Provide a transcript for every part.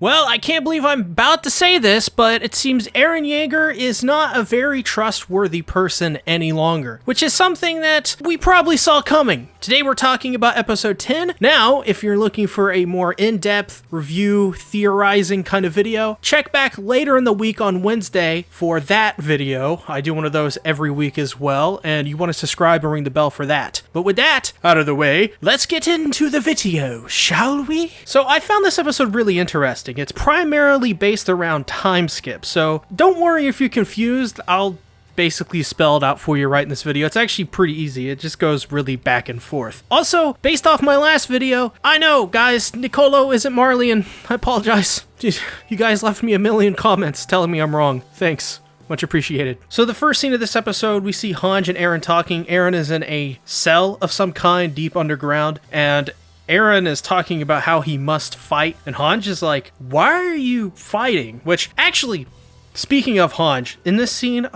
Well, I can't believe I'm about to say this, but it seems Eren Yeager is not a very trustworthy person any longer, which is something that we probably saw coming. Today we're talking about episode 10. Now, if you're looking for a more in-depth review, theorizing kind of video, check back later in the week on Wednesday for that video. I do one of those every week as well, and you want to subscribe and ring the bell for that. But with that out of the way, let's get into the video, shall we? So I found this episode really interesting. It's primarily based around time skip, so don't worry if you're confused. I'll basically spell it out for you right in this video. It's actually pretty easy. It just goes really back and forth. Also, based off my last video, I know, guys, Nicolo isn't Marley, and I apologize. You guys left me a million comments telling me I'm wrong. Thanks. Much appreciated. So the first scene of this episode, we see Hanj and Eren talking. Eren is in a cell of some kind deep underground, and Eren is talking about how he must fight, and Hanj is like, why are you fighting? Which, actually, speaking of Hanj, in this scene,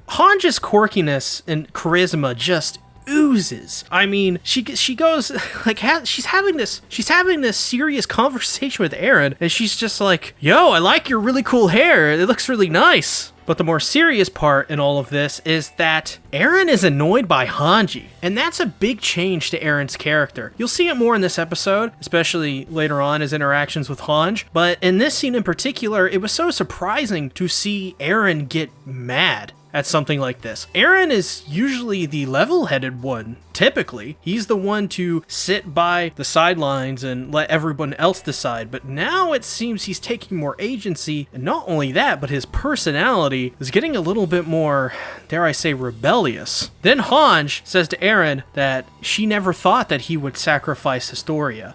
Hanj's quirkiness and charisma just oozes. I mean, she goes, like, she's having this serious conversation with Eren, and she's just like, yo, I like your really cool hair, it looks really nice. But the more serious part in all of this is that Eren is annoyed by Hanji, and that's a big change to Eren's character. You'll see it more in this episode, especially later on his interactions with Hanj, but in this scene in particular, it was so surprising to see Eren get mad at something like this. Eren is usually the level-headed one. Typically, he's the one to sit by the sidelines and let everyone else decide, but now it seems he's taking more agency, and not only that, but his personality is getting a little bit more, dare I say, rebellious. Then Hanj says to Eren that she never thought that he would sacrifice Historia.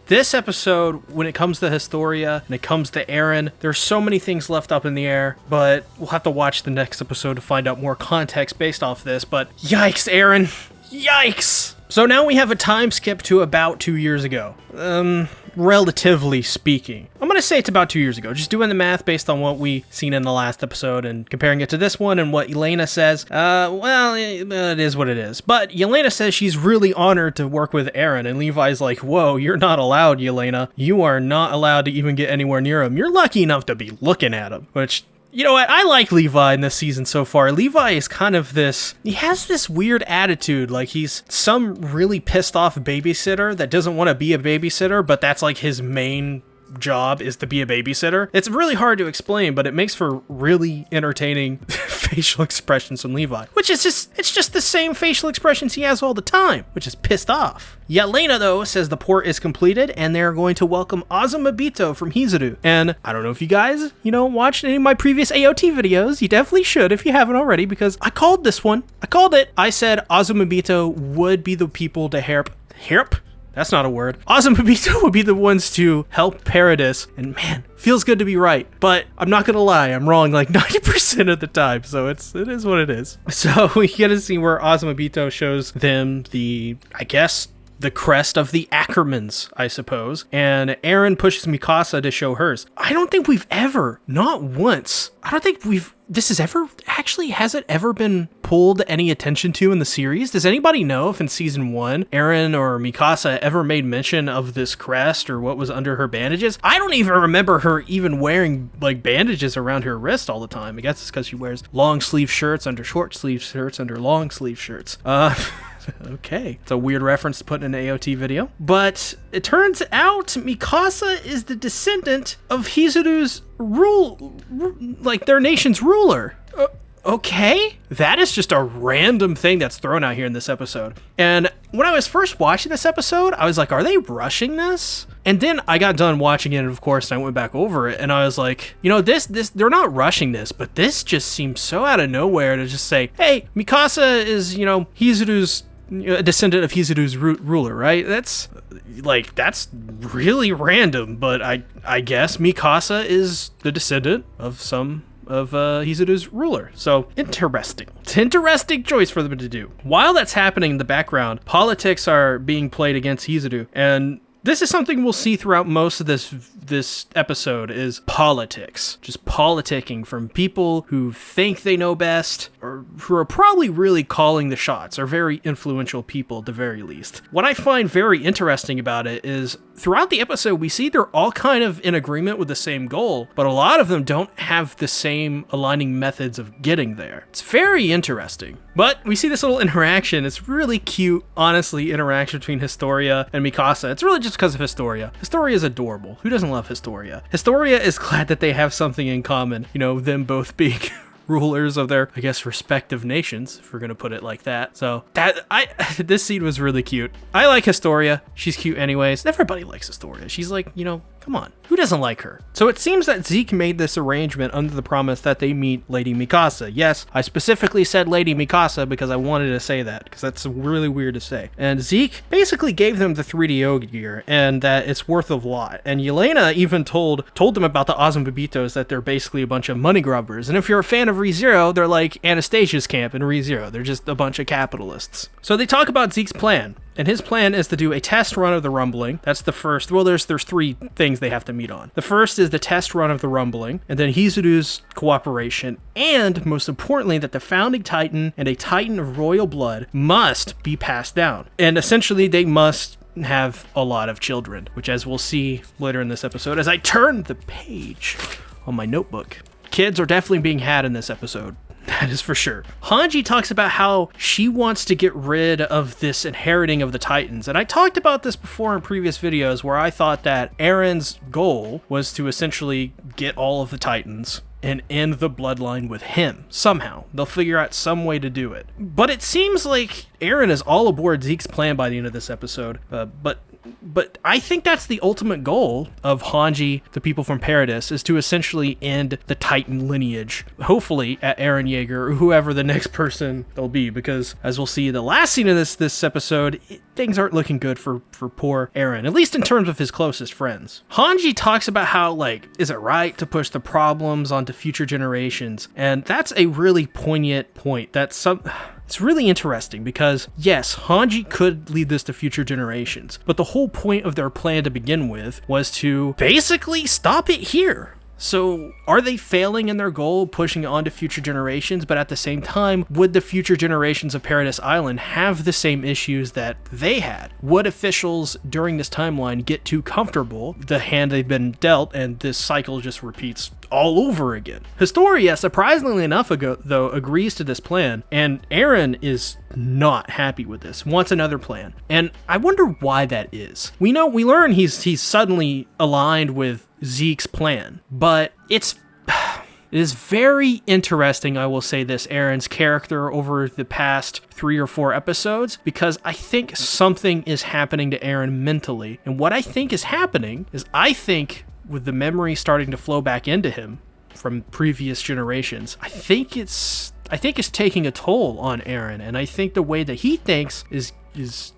This episode, when it comes to Historia and it comes to Eren, there's so many things left up in the air, but we'll have to watch the next episode to find out more context based off this, but yikes, Eren. Yikes! So now we have a time skip to about 2 years ago. Relatively speaking. I'm gonna say it's about 2 years ago, just doing the math based on what we seen in the last episode and comparing it to this one and what Yelena says. Well, it is what it is. But Yelena says she's really honored to work with Eren, and Levi's like, whoa, you're not allowed, Yelena. You are not allowed to even get anywhere near him. You're lucky enough to be looking at him, which, you know what, I like Levi in this season so far. Levi is kind of he has this weird attitude, like he's some really pissed off babysitter that doesn't want to be a babysitter, but that's like his main job is to be a babysitter. It's really hard to explain, but it makes for really entertaining facial expressions from Levi, which is it's just the same facial expressions he has all the time, which is pissed off. Yelena, though, says the port is completed and they're going to welcome Azumabito from Hizuru. And I don't know if you guys, watched any of my previous AOT videos. You definitely should if you haven't already, because I called this one. I called it. I said Azumabito would be the people to help. That's not a word. Azumabito would be the ones to help Paradis, and man, feels good to be right. But I'm not gonna lie, I'm wrong like 90% of the time, so it is what it is. So we get to see where Azumabito shows them the crest of the Ackermans, I suppose. And Eren pushes Mikasa to show hers. I don't think we've ever, not once, has it ever been pulled any attention to in the series? Does anybody know if in season 1, Eren or Mikasa ever made mention of this crest or what was under her bandages? I don't even remember her even wearing like bandages around her wrist all the time. I guess it's because she wears long sleeve shirts under short sleeve shirts under long sleeve shirts. Okay. It's a weird reference to put in an AOT video. But it turns out Mikasa is the descendant of Hizuru's their nation's ruler. Okay? That is just a random thing that's thrown out here in this episode. And when I was first watching this episode, I was like, are they rushing this? And then I got done watching it, and of course, I went back over it, and I was like, this, they're not rushing this, but this just seems so out of nowhere to just say, hey, Mikasa is, Hizuru's a descendant of Hizuru's ruler, right? That's really random, but I guess Mikasa is the descendant of Hizuru's ruler. So interesting. It's an interesting choice for them to do. While that's happening in the background, politics are being played against Hizuru, and this is something we'll see throughout most of this episode is politics. Just politicking from people who think they know best, or who are probably really calling the shots, are very influential people at the very least. What I find very interesting about it is throughout the episode, we see they're all kind of in agreement with the same goal, but a lot of them don't have the same aligning methods of getting there. It's very interesting. But we see this little interaction. It's really cute, honestly, interaction between Historia and Mikasa. It's really just because of Historia. Historia is adorable. Who doesn't love Historia? Historia is glad that they have something in common, you know, them both being rulers of their, I guess, respective nations, if we're gonna put it like that. So this scene was really cute. I like Historia. She's cute anyways. Everybody likes Historia. She's like, you know, come on. Who doesn't like her? So it seems that Zeke made this arrangement under the promise that they meet Lady Mikasa. Yes, I specifically said Lady Mikasa because I wanted to say that, because that's really weird to say. And Zeke basically gave them the 3D yoga gear, and that it's worth a lot. And Yelena even told them about the Ozumabitos, that they're basically a bunch of money grubbers. And if you're a fan of ReZero, they're like Anastasia's camp in ReZero. They're just a bunch of capitalists. So they talk about Zeke's plan. And his plan is to do a test run of the rumbling. That's the first. Well, there's 3 things they have to meet on. The first is the test run of the rumbling, and then Hizuru's cooperation, and most importantly, that the founding titan and a titan of royal blood must be passed down. And essentially, they must have a lot of children, which, as we'll see later in this episode, as I turn the page on my notebook, kids are definitely being had in this episode. That is for sure. Hanji talks about how she wants to get rid of this inheriting of the Titans. And I talked about this before in previous videos, where I thought that Eren's goal was to essentially get all of the Titans and end the bloodline with him. Somehow. They'll figure out some way to do it. But it seems like Eren is all aboard Zeke's plan by the end of this episode. But I think that's the ultimate goal of Hanji, the people from Paradis, is to essentially end the Titan lineage. Hopefully at Eren Yeager, or whoever the next person they'll be, because as we'll see in the last scene of this episode, things aren't looking good for poor Eren, at least in terms of his closest friends. Hanji talks about how, like, is it right to push the problems onto future generations? And that's a really poignant point. It's really interesting because, yes, Hanji could lead this to future generations, but the whole point of their plan to begin with was to basically stop it here. So are they failing in their goal, pushing it on to future generations, but at the same time, would the future generations of Paradise Island have the same issues that they had? Would officials during this timeline get too comfortable, the hand they've been dealt, and this cycle just repeats all over again? Historia, surprisingly enough, though, agrees to this plan, and Eren is not happy with this, wants another plan. And I wonder why that is. We learn he's suddenly aligned with Zeke's plan, but it is very interesting, I will say this, Eren's character over the past 3 or 4 episodes, because I think something is happening to Eren mentally. And what I think is happening is, I think with the memory starting to flow back into him from previous generations, I think it's taking a toll on Eren, and I think the way that he thinks is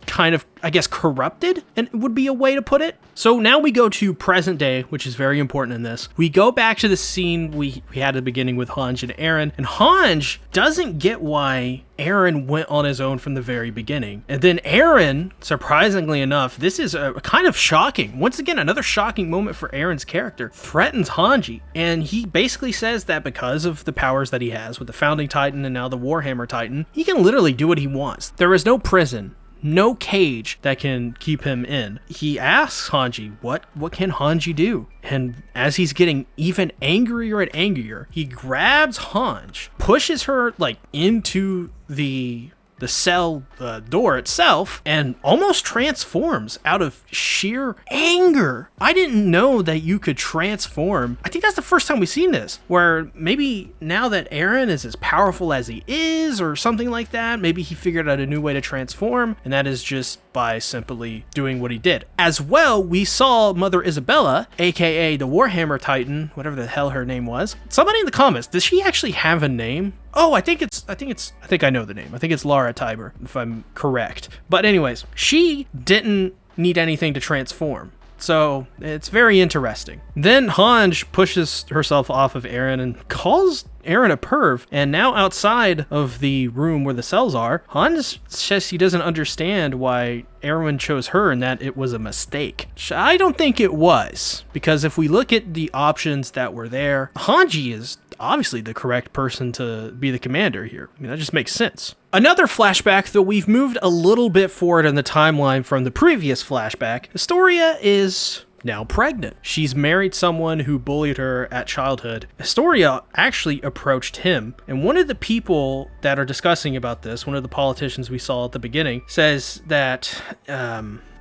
kind of, I guess, corrupted, and would be a way to put it. So now we go to present day, which is very important in this. We go back to the scene we had at the beginning with Hanj and Eren, and Hanj doesn't get why Eren went on his own from the very beginning. And then Eren, surprisingly enough, this is a kind of shocking, once again, another shocking moment for Eren's character, threatens Hanji. And he basically says that because of the powers that he has with the Founding Titan and now the Warhammer Titan, he can literally do what he wants. There is no prison, no cage that can keep him in. He asks Hanji, what can Hanji do? And as he's getting even angrier and angrier, he grabs Hanj, pushes her like into the cell door itself, and almost transforms out of sheer anger. I didn't know that you could transform. I think that's the first time we've seen this, where maybe now that Eren is as powerful as he is, or something like that, maybe he figured out a new way to transform, and that is just by simply doing what he did. As well, we saw Mother Isabella, aka the Warhammer Titan, whatever the hell her name was. Somebody in the comments, does she actually have a name? Oh, I think I know the name. I think it's Lara Tiber, if I'm correct. But anyways, she didn't need anything to transform. So it's very interesting. Then Hanj pushes herself off of Eren and calls Eren a perv, and now outside of the room where the cells are, Hanj says he doesn't understand why Eren chose her and that it was a mistake. I don't think it was, because if we look at the options that were there, Hanji is obviously the correct person to be the commander here. I mean, that just makes sense. Another flashback, though we've moved a little bit forward in the timeline from the previous flashback, Historia is now pregnant. She's married someone who bullied her at childhood. Historia actually approached him, and one of the people that are discussing about this, one of the politicians we saw at the beginning, says that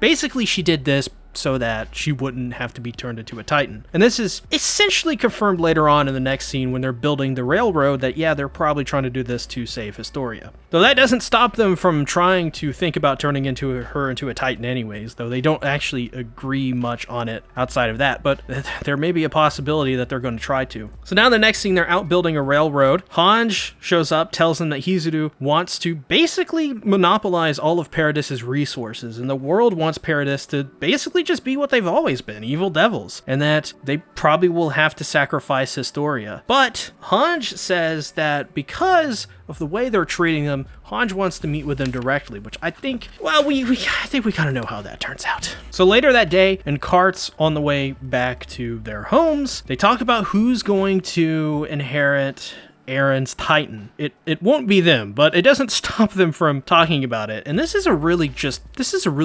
basically she did this so that she wouldn't have to be turned into a Titan. And this is essentially confirmed later on in the next scene when they're building the railroad that, yeah, they're probably trying to do this to save Historia. Though that doesn't stop them from trying to think about turning her into a Titan anyways, though they don't actually agree much on it outside of that, but there may be a possibility that they're going to try to. So now the next scene, they're out building a railroad. Hanj shows up, tells them that Hizuru wants to basically monopolize all of Paradis's resources, and the world wants Paradis to basically just be what they've always been, evil devils, and that they probably will have to sacrifice Historia. But Hanj says that because of the way they're treating them, Hanj wants to meet with them directly, which I think, well, I think we kind of know how that turns out. So later that day, in carts on the way back to their homes, they talk about who's going to inherit Eren's Titan. It won't be them, but it doesn't stop them from talking about it. And this is a really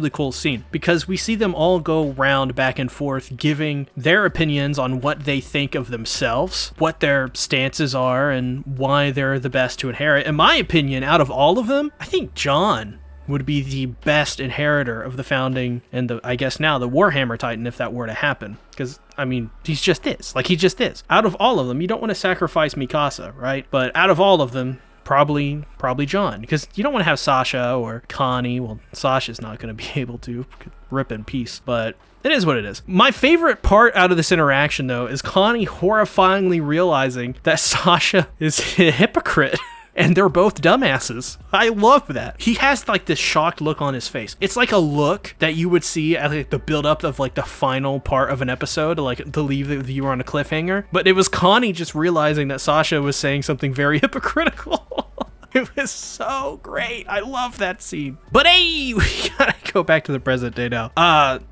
cool scene because we see them all go round back and forth giving their opinions on what they think of themselves, what their stances are, and why they're the best to inherit. In my opinion, out of all of them, I think Jon would be the best inheritor of the Founding and I guess now the Warhammer Titan if that were to happen. Because, I mean, he just is. Out of all of them, you don't want to sacrifice Mikasa, right? But out of all of them, probably Jon. Because you don't want to have Sasha or Connie. Well, Sasha's not going to be able to. Rip in peace. But it is what it is. My favorite part out of this interaction, though, is Connie horrifyingly realizing that Sasha is a hypocrite. And they're both dumbasses. I love that. He has like this shocked look on his face. It's like a look that you would see at like the build-up of like the final part of an episode, like to leave the viewer on a cliffhanger. But it was Connie just realizing that Sasha was saying something very hypocritical. It was so great. I love that scene. But hey, we gotta go back to the present day now.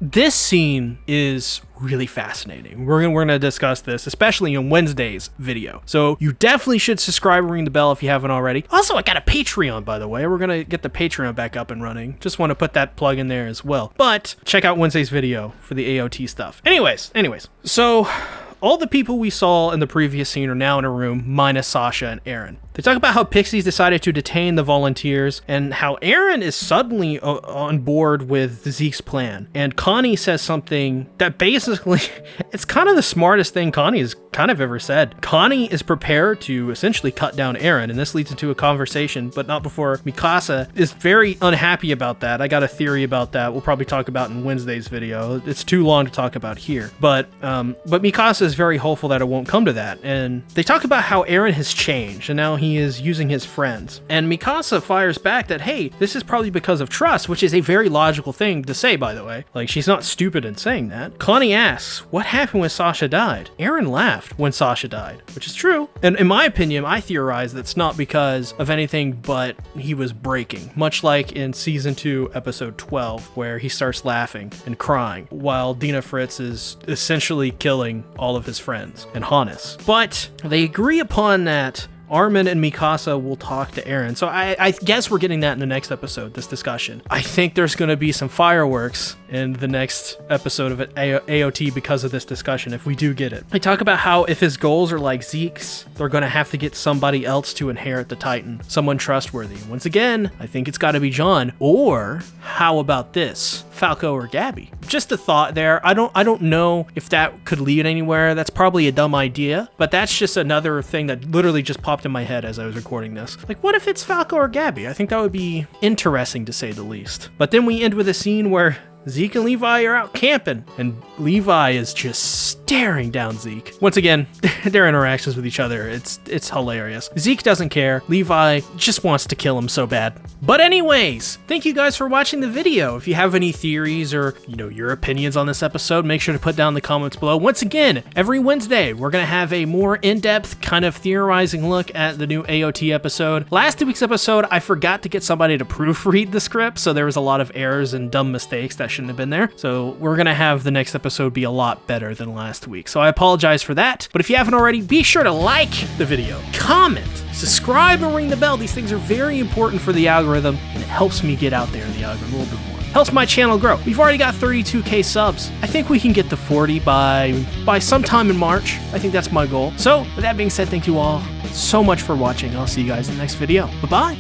This scene is really fascinating. We're gonna discuss this, especially in Wednesday's video. So you definitely should subscribe and ring the bell if you haven't already. Also, I got a Patreon, by the way. We're gonna get the Patreon back up and running. Just want to put that plug in there as well. But check out Wednesday's video for the AOT stuff. Anyways. So all the people we saw in the previous scene are now in a room, minus Sasha and Eren. They talk about how Pixies decided to detain the volunteers and how Eren is suddenly on board with Zeke's plan. And Connie says something that basically, it's kind of the smartest thing Connie has kind of ever said. Connie is prepared to essentially cut down Eren, and this leads into a conversation, but not before Mikasa is very unhappy about that. I got a theory about that we'll probably talk about in Wednesday's video. It's too long to talk about here. But Mikasa is very hopeful that it won't come to that. And they talk about how Eren has changed, and now he is using his friends. And Mikasa fires back that, hey, this is probably because of trust, which is a very logical thing to say, by the way. Like, she's not stupid in saying that. Connie asks, what happened when Sasha died? Eren laughed when Sasha died, which is true. And in my opinion, I theorize that's not because of anything but he was breaking, much like in season 2, episode 12, where he starts laughing and crying while Dina Fritz is essentially killing all of his friends and Hannes. But they agree upon that Armin and Mikasa will talk to Eren. So I guess we're getting that in the next episode, this discussion. I think there's going to be some fireworks in the next episode of AOT because of this discussion, if we do get it. They talk about how if his goals are like Zeke's, they're going to have to get somebody else to inherit the Titan, someone trustworthy. Once again, I think it's got to be Jon. Or how about this? Falco or Gabby? Just a thought there. I don't know if that could lead anywhere. That's probably a dumb idea, but that's just another thing that literally just popped in my head as I was recording this. Like, what if it's Falco or Gabby? I think that would be interesting to say the least. But then we end with a scene where Zeke and Levi are out camping, and Levi is just staring down Zeke. Once again, their interactions with each other, it's hilarious. Zeke doesn't care. Levi just wants to kill him so bad. But anyways, thank you guys for watching the video. If you have any theories or, your opinions on this episode, make sure to put down in the comments below. Once again, every Wednesday, we're going to have a more in-depth kind of theorizing look at the new AOT episode. Last week's episode, I forgot to get somebody to proofread the script, so there was a lot of errors and dumb mistakes that shouldn't have been there. So we're going to have the next episode be a lot better than last week. So I apologize for that. But if you haven't already, be sure to like the video, comment, subscribe, and ring the bell. These things are very important for the algorithm, and it helps me get out there in the algorithm a little bit more. Helps my channel grow. We've already got 32K subs. I think we can get to 40 by sometime in March. I think that's my goal. So with that being said, thank you all so much for watching. I'll see you guys in the next video. Bye-bye.